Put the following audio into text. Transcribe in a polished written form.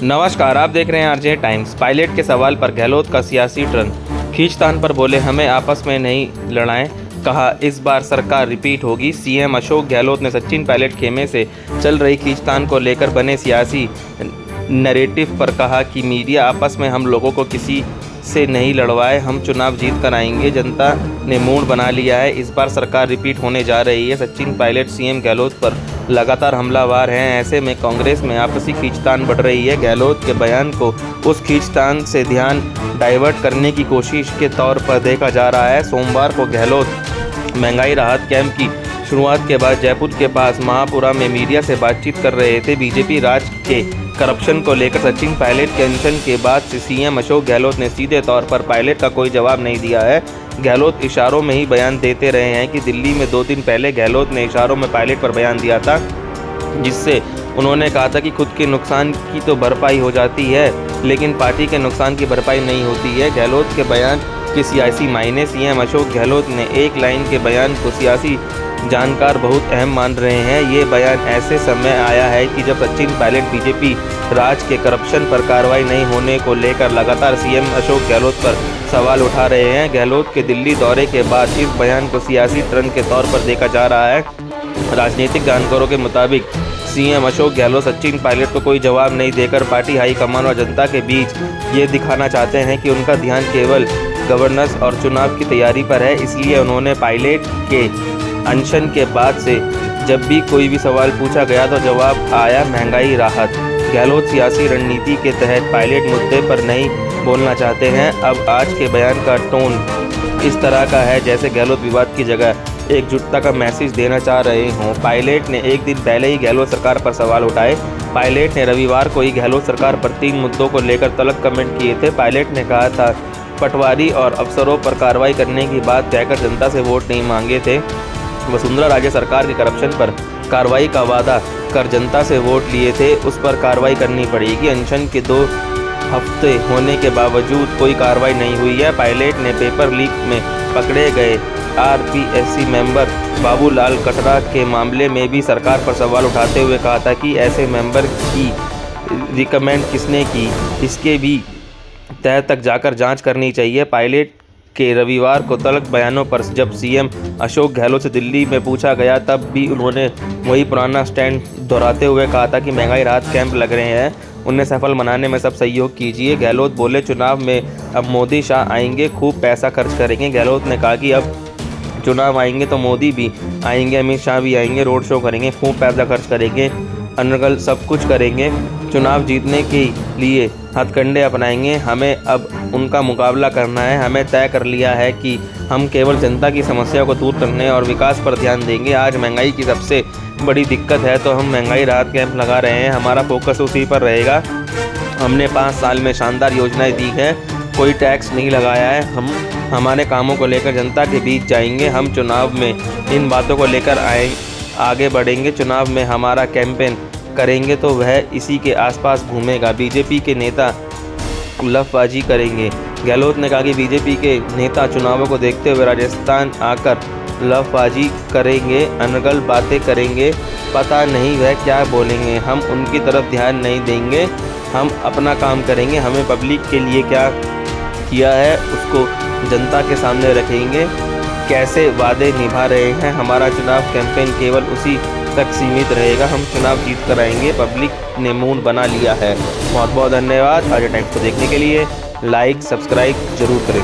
नमस्कार, आप देख रहे हैं आरजे टाइम्स। पायलट के सवाल पर गहलोत का सियासी टर्न। खींचतान पर बोले, हमें आपस में नहीं लड़ाएं, कहा इस बार सरकार रिपीट होगी। सीएम अशोक गहलोत ने सचिन पायलट खेमे से चल रही खींचतान को लेकर बने सियासी नैरेटिव पर कहा कि मीडिया आपस में हम लोगों को किसी से नहीं लड़वाए, हम चुनाव जीत कर आएंगे। जनता ने मूड बना लिया है, इस बार सरकार रिपीट होने जा रही है। सचिन पायलट सीएम गहलोत पर लगातार हमलावर हैं। ऐसे में कांग्रेस में आपसी खींचतान बढ़ रही है। गहलोत के बयान को उस खींचतान से ध्यान डाइवर्ट करने की कोशिश के तौर पर देखा जा रहा है। सोमवार को गहलोत महंगाई राहत कैंप की शुरुआत के बाद जयपुर के पास महापुरा में मीडिया से बातचीत कर रहे थे। बीजेपी राज के करप्शन को लेकर सचिन पायलट के अनशन के बाद से सीएम अशोक गहलोत ने सीधे तौर पर पायलट का कोई जवाब नहीं दिया है। गहलोत इशारों में ही बयान देते रहे हैं कि दिल्ली में 2 दिन पहले गहलोत ने इशारों में पायलट पर बयान दिया था, जिससे उन्होंने कहा था कि खुद के नुकसान की तो भरपाई हो जाती है, लेकिन पार्टी के नुकसान की भरपाई नहीं होती है। गहलोत के बयान के सियासी मायने। सीएम अशोक गहलोत ने एक लाइन के बयान को सियासी जानकार बहुत अहम मान रहे हैं। ये बयान ऐसे समय आया है कि जब सचिन पायलट बीजेपी राज के करप्शन पर कार्रवाई नहीं होने को लेकर लगातार सीएम अशोक गहलोत पर सवाल उठा रहे हैं। गहलोत के दिल्ली दौरे के बाद इस बयान को सियासी टर्न के तौर पर देखा जा रहा है। राजनीतिक जानकारों के मुताबिक सीएम अशोक गहलोत सचिन पायलट को कोई जवाब नहीं देकर पार्टी हाईकमान और जनता के बीच ये दिखाना चाहते हैं कि उनका ध्यान केवल गवर्नेंस और चुनाव की तैयारी पर है। इसलिए उन्होंने पायलट के अनशन के बाद से जब भी कोई भी सवाल पूछा गया तो जवाब आया महंगाई राहत। गहलोत सियासी रणनीति के तहत पायलट मुद्दे पर नहीं बोलना चाहते हैं। अब आज के बयान का टोन इस तरह का है जैसे गहलोत विवाद की जगह एकजुटता का मैसेज देना चाह रहे हों। पायलट ने एक दिन पहले ही गहलोत सरकार पर सवाल उठाए। पायलट ने रविवार को ही गहलोत सरकार पर 3 मुद्दों को लेकर तलब कमेंट किए थे। पायलट ने कहा था, पटवारी और अफसरों पर कार्रवाई करने की बात कहकर जनता से वोट नहीं मांगे थे। वसुंधरा राजे सरकार के करप्शन पर कार्रवाई का वादा कर जनता से वोट लिए थे, उस पर कार्रवाई करनी पड़ेगी। अनशन के 2 हफ्ते होने के बावजूद कोई कार्रवाई नहीं हुई है। पायलट ने पेपर लीक में पकड़े गए आरपीएससी मेंबर बाबूलाल कटरा के मामले में भी सरकार पर सवाल उठाते हुए कहा था कि ऐसे मेंबर की रिकमेंड किसने की, इसके भी तह तक जाकर जांच करनी चाहिए। पायलट के रविवार को तलब बयानों पर जब सीएम अशोक गहलोत से दिल्ली में पूछा गया तब भी उन्होंने वही पुराना स्टैंड दोहराते हुए कहा था कि महंगाई राहत कैंप लग रहे हैं, उन्हें सफल बनाने में सब सहयोग कीजिए। गहलोत बोले, चुनाव में अब मोदी शाह आएंगे, खूब पैसा खर्च करेंगे। गहलोत ने कहा कि अब चुनाव आएंगे तो मोदी भी आएंगे, अमित शाह भी आएंगे, रोड शो करेंगे, खूब पैसा खर्च करेंगे, अनर्गल सब कुछ करेंगे, चुनाव जीतने के लिए हथकंडे अपनाएंगे। हमें अब उनका मुकाबला करना है। हमें तय कर लिया है कि हम केवल जनता की समस्या को दूर करने और विकास पर ध्यान देंगे। आज महंगाई की सबसे बड़ी दिक्कत है तो हम महंगाई राहत कैंप लगा रहे हैं, हमारा फोकस उसी पर रहेगा। हमने 5 साल में शानदार योजनाएं दी हैं, कोई टैक्स नहीं लगाया है। हम हमारे कामों को लेकर जनता के बीच जाएंगे। हम चुनाव में इन बातों को लेकर आगे बढ़ेंगे। चुनाव में हमारा कैंपेन करेंगे तो वह इसी के आसपास घूमेगा। बीजेपी के नेता लफबाजी करेंगे। गहलोत ने कहा कि बीजेपी के नेता चुनावों को देखते हुए राजस्थान आकर लफबाजी करेंगे, अनर्गल बातें करेंगे, पता नहीं वह क्या बोलेंगे। हम उनकी तरफ ध्यान नहीं देंगे, हम अपना काम करेंगे। हमें पब्लिक के लिए क्या किया है उसको जनता के सामने रखेंगे, कैसे वादे निभा रहे हैं। हमारा चुनाव कैंपेन केवल उसी तक सीमित रहेगा, हम चुनाव जीत कर आएंगे। पब्लिक ने मूड बना लिया है। बहुत बहुत धन्यवाद। आज टाइम्स को देखने के लिए लाइक सब्सक्राइब जरूर करें।